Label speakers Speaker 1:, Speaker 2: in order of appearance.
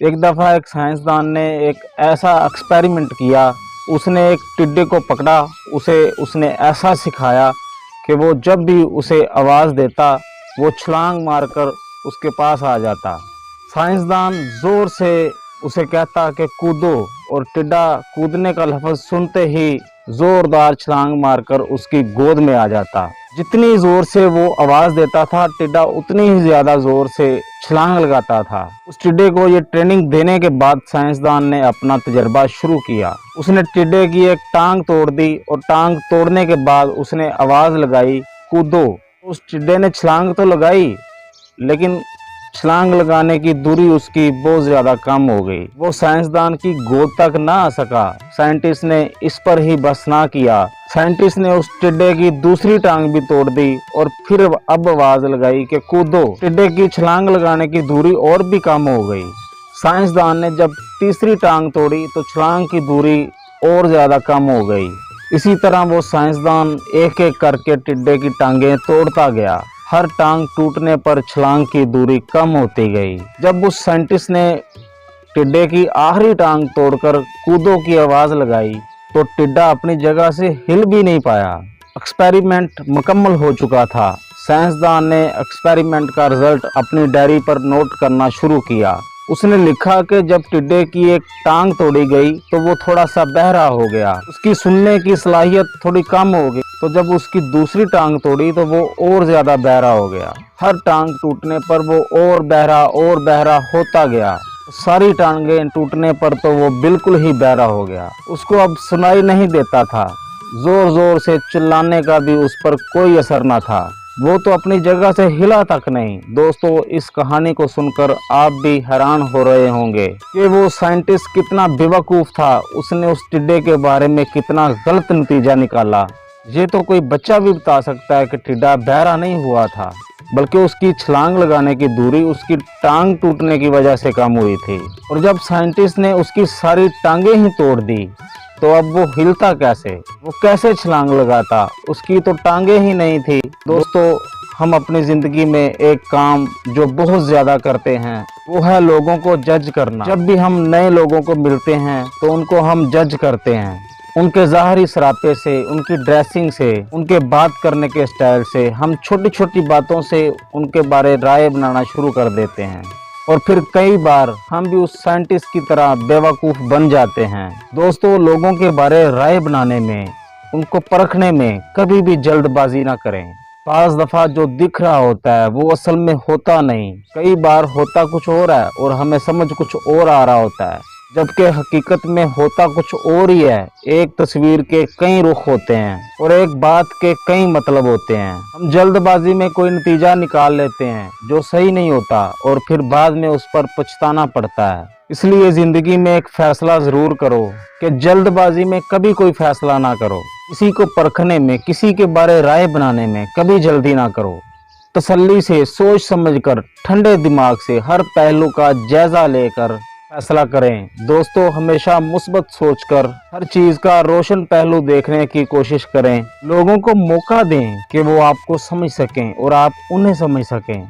Speaker 1: एक दफ़ा एक साइंसदान ने एक ऐसा एक्सपेरिमेंट किया। उसने एक टिड्डे को पकड़ा, उसने ऐसा सिखाया कि वो जब भी उसे आवाज़ देता वो छलांग मारकर उसके पास आ जाता। साइंसदान ज़ोर से उसे कहता कि कूदो, और टिड्डा कूदने का लफ्ज़ सुनते ही ज़ोरदार छलांग मारकर उसकी गोद में आ जाता। जितनी ज़ोर से वो आवाज़ देता था, टिड्डा उतनी ही ज़्यादा ज़ोर से छलांग लगाता था। उस टिड्डे को ये ट्रेनिंग देने के बाद साइंसदान ने अपना तजर्बा शुरू किया। उसने टिड्डे की एक टांग तोड़ दी, और टांग तोड़ने के बाद उसने आवाज़ लगाई, कूदो। उस टिड्डे ने छलांग तो लगाई, लेकिन छलांग लगाने की दूरी उसकी बहुत ज़्यादा कम हो गई। वो साइंसदान की गोद तक ना आ सका। साइंटिस्ट ने इस पर ही बस ना किया। साइंटिस्ट ने उस टिड्डे की दूसरी टांग भी तोड़ दी और फिर अब आवाज़ लगाई कि कूदो। टिड्डे की छलांग लगाने की दूरी और भी कम हो गई। साइंसदान ने जब तीसरी टांग तोड़ी तो छलांग की दूरी और ज़्यादा कम हो गई। इसी तरह वो साइंसदान एक एक करके टिड्डे की टांगें तोड़ता गया। हर टांग टूटने पर छलांग की दूरी कम होती गई। जब उस साइंटिस्ट ने टिड्डे की आखिरी टांग तोड़कर कूदो की आवाज़ लगाई तो टिड्डा अपनी जगह से हिल भी नहीं पाया। एक्सपेरिमेंट मुकम्मल हो चुका था। साइंसदान ने एक्सपेरिमेंट का रिजल्ट अपनी डायरी पर नोट करना शुरू किया। उसने लिखा कि जब टिड्डे की एक टांग तोड़ी गई तो वो थोड़ा सा बहरा हो गया। उसकी सुनने की सलाहियत थोड़ी कम हो गई। तो जब उसकी दूसरी टांग तोड़ी तो वो और ज़्यादा बहरा हो गया। हर टांग टूटने पर वो और बहरा होता गया। सारी टांगें टूटने पर तो वो बिल्कुल ही बहरा हो गया। उसको अब सुनाई नहीं देता था। जोर जोर से चिल्लाने का भी उस पर कोई असर न था। वो तो अपनी जगह से हिला तक नहीं। दोस्तों, इस कहानी को सुनकर आप भी हैरान हो रहे होंगे कि वो साइंटिस्ट कितना बेवकूफ़ था। उसने उस टिड्डे के बारे में कितना गलत नतीजा निकाला। ये तो कोई बच्चा भी बता सकता है कि टिड्डा बहरा नहीं हुआ था, बल्कि उसकी छलांग लगाने की दूरी उसकी टांग टूटने की वजह से कम हुई थी। और जब साइंटिस्ट ने उसकी सारी टांगें ही तोड़ दी तो अब वो हिलता कैसे, वो कैसे छलांग लगाता? उसकी तो टांगें ही नहीं थी। दोस्तों, हम अपनी ज़िंदगी में एक काम जो बहुत ज़्यादा करते हैं वो है लोगों को जज करना। जब भी हम नए लोगों को मिलते हैं तो उनको हम जज करते हैं। उनके ज़ाहरी सरापे से, उनकी ड्रेसिंग से, उनके बात करने के स्टाइल से, हम छोटी छोटी बातों से उनके बारे राय बनाना शुरू कर देते हैं। और फिर कई बार हम भी उस साइंटिस्ट की तरह बेवकूफ़ बन जाते हैं। दोस्तों, लोगों के बारे राय बनाने में, उनको परखने में कभी भी जल्दबाजी ना करें। पांच दफ़ा जो दिख रहा होता है वो असल में होता नहीं। कई बार होता कुछ और है और हमें समझ कुछ और आ रहा होता है, जबकि हकीकत में होता कुछ और ही है। एक तस्वीर के कई रुख होते हैं और एक बात के कई मतलब होते हैं। हम जल्दबाजी में कोई नतीजा निकाल लेते हैं जो सही नहीं होता और फिर बाद में उस पर पछताना पड़ता है। इसलिए ज़िंदगी में एक फैसला ज़रूर करो कि जल्दबाजी में कभी कोई फैसला ना करो। किसी को परखने में, किसी के बारे राय बनाने में कभी जल्दी ना करो। तसल्ली से, सोच समझकर, ठंडे दिमाग से हर पहलू का जायजा लेकर फैसला करें। दोस्तों, हमेशा मुस्बत सोचकर हर चीज़ का रोशन पहलू देखने की कोशिश करें। लोगों को मौका दें कि वो आपको समझ सकें और आप उन्हें समझ सकें।